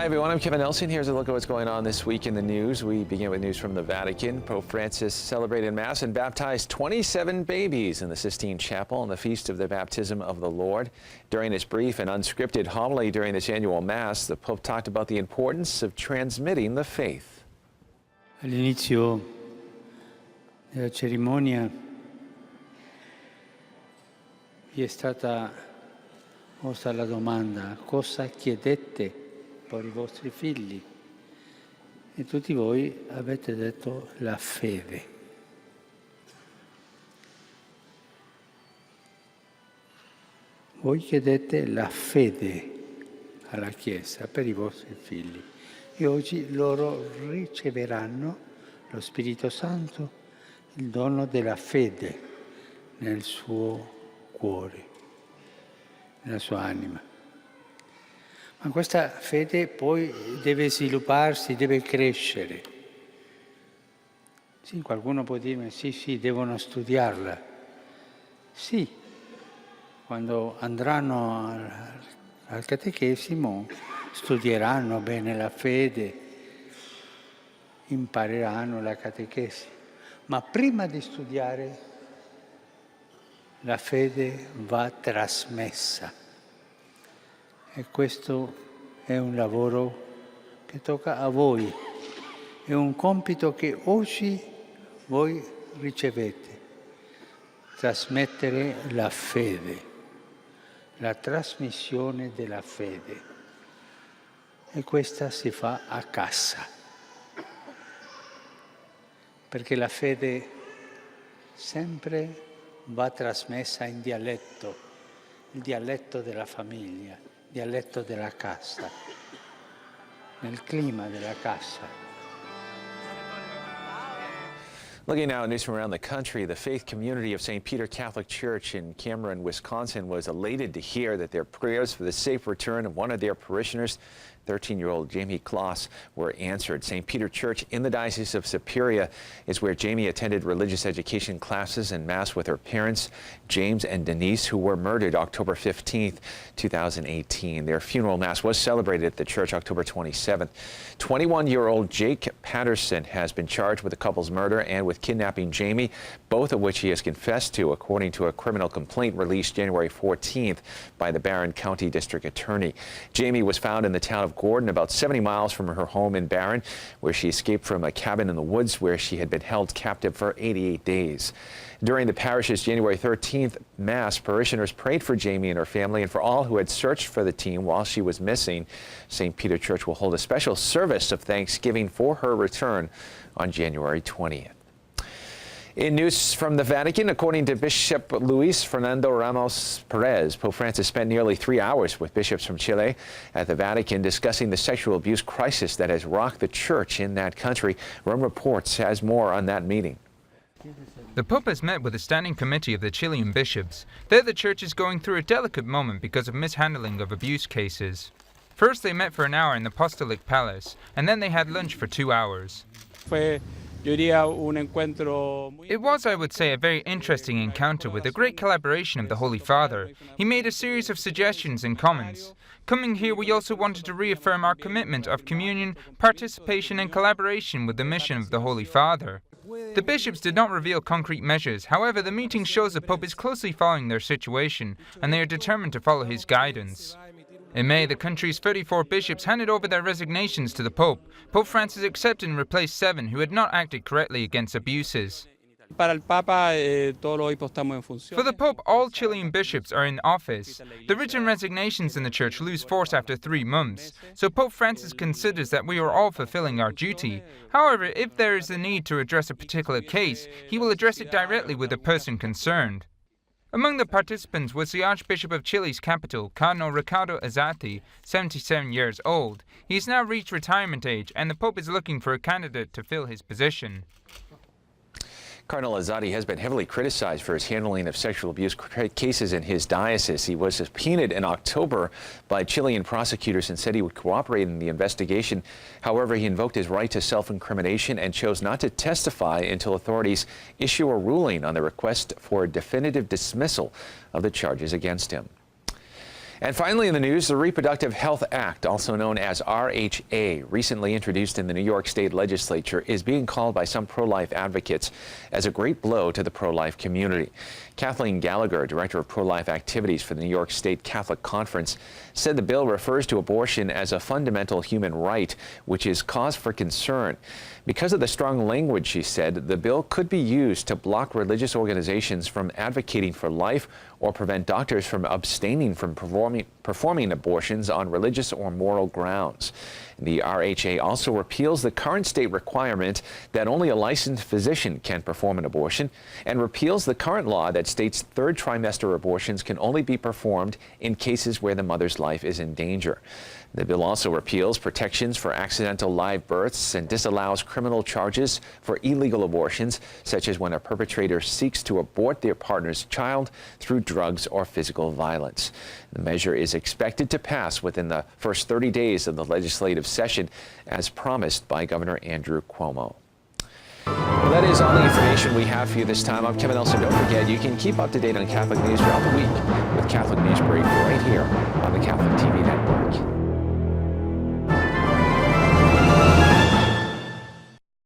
Hi everyone, I'm Kevin Nelson. Here's a look at what's going on this week in the news. We begin with news from the Vatican. Pope Francis celebrated Mass and baptized 27 babies in the Sistine Chapel on the Feast of the Baptism of the Lord. During his brief and unscripted homily during this annual Mass, the Pope talked about the importance of transmitting the faith. All'inizio della cerimonia vi è stata posta la domanda: cosa chiedete per i vostri figli? E tutti voi avete detto la fede. Voi chiedete la fede alla Chiesa per i vostri figli e oggi loro riceveranno lo Spirito Santo, il dono della fede nel suo cuore, nella sua anima. Ma questa fede poi deve svilupparsi, deve crescere. Sì, qualcuno può dirmi, sì, devono studiarla. Sì, quando andranno al catechesimo studieranno bene la fede, impareranno la catechesi. Ma prima di studiare, la fede va trasmessa. E questo è un lavoro che tocca a voi, è un compito che oggi voi ricevete, trasmettere la fede, la trasmissione della fede. E questa si fa a casa, perché la fede sempre va trasmessa in dialetto, il dialetto della famiglia, dialetto della casa, nel clima della casa. Looking now at news from around the country, the faith community of St. Peter Catholic Church in Cameron, Wisconsin was elated to hear that their prayers for the safe return of one of their parishioners, 13-year-old Jayme Closs, were answered. St. Peter Church in the Diocese of Superior is where Jayme attended religious education classes and Mass with her parents, James and Denise, who were murdered October 15th, 2018. Their funeral Mass was celebrated at the church October 27th. 21-year-old Jake Patterson has been charged with the couple's murder and with kidnapping Jayme, both of which he has confessed to, according to a criminal complaint released January 14th by the Barron County District Attorney. Jayme was found in the town of Gordon, about 70 miles from her home in Barron, where she escaped from a cabin in the woods where she had been held captive for 88 days. During the parish's January 13th Mass, parishioners prayed for Jayme and her family and for all who had searched for the teen while she was missing. St. Peter Church will hold a special service of thanksgiving for her return on January 20th. In news from the Vatican, according to Bishop Luis Fernando Ramos Perez, Pope Francis spent nearly 3 hours with bishops from Chile at the Vatican discussing the sexual abuse crisis that has rocked the church in that country. Rome Reports has more on that meeting. The Pope has met with a standing committee of the Chilean bishops. There the church is going through a delicate moment because of mishandling of abuse cases. First they met for an hour in the Apostolic Palace, and then they had lunch for 2 hours. It was, I would say, a very interesting encounter with a great collaboration of the Holy Father. He made a series of suggestions and comments. Coming here, we also wanted to reaffirm our commitment of communion, participation and collaboration with the mission of the Holy Father. The bishops did not reveal concrete measures. However, the meeting shows the Pope is closely following their situation, and they are determined to follow his guidance. In May, the country's 34 bishops handed over their resignations to the Pope. Pope Francis accepted and replaced 7 who had not acted correctly against abuses. For the Pope, all Chilean bishops are in office. The written resignations in the Church lose force after 3 months, so Pope Francis considers that we are all fulfilling our duty. However, if there is a need to address a particular case, he will address it directly with the person concerned. Among the participants was the Archbishop of Chile's capital, Cardinal Ricardo Azati, 77 years old. He has now reached retirement age, and the Pope is looking for a candidate to fill his position. Cardinal Azati has been heavily criticized for his handling of sexual abuse cases in his diocese. He was subpoenaed in October by Chilean prosecutors and said he would cooperate in the investigation. However, he invoked his right to self-incrimination and chose not to testify until authorities issue a ruling on the request for a definitive dismissal of the charges against him. And finally in the news, the Reproductive Health Act, also known as RHA, recently introduced in the New York State Legislature, is being called by some pro-life advocates as a great blow to the pro-life community. Kathleen Gallagher, Director of Pro-Life Activities for the New York State Catholic Conference, said the bill refers to abortion as a fundamental human right, which is cause for concern. Because of the strong language, she said, the bill could be used to block religious organizations from advocating for life or prevent doctors from abstaining from performing abortions on religious or moral grounds. The RHA also repeals the current state requirement that only a licensed physician can perform an abortion and repeals the current law that states third trimester abortions can only be performed in cases where the mother's life is in danger. The bill also repeals protections for accidental live births and disallows criminal charges for illegal abortions, such as when a perpetrator seeks to abort their partner's child through drugs or physical violence. The measure is expected to pass within the first 30 days of the legislative session, as promised by Governor Andrew Cuomo. Well, that is all the information we have for you this time. I'm Kevin Nelson. Don't forget, you can keep up to date on Catholic news throughout the week with Catholic Newsbreak right here on the Catholic TV Network.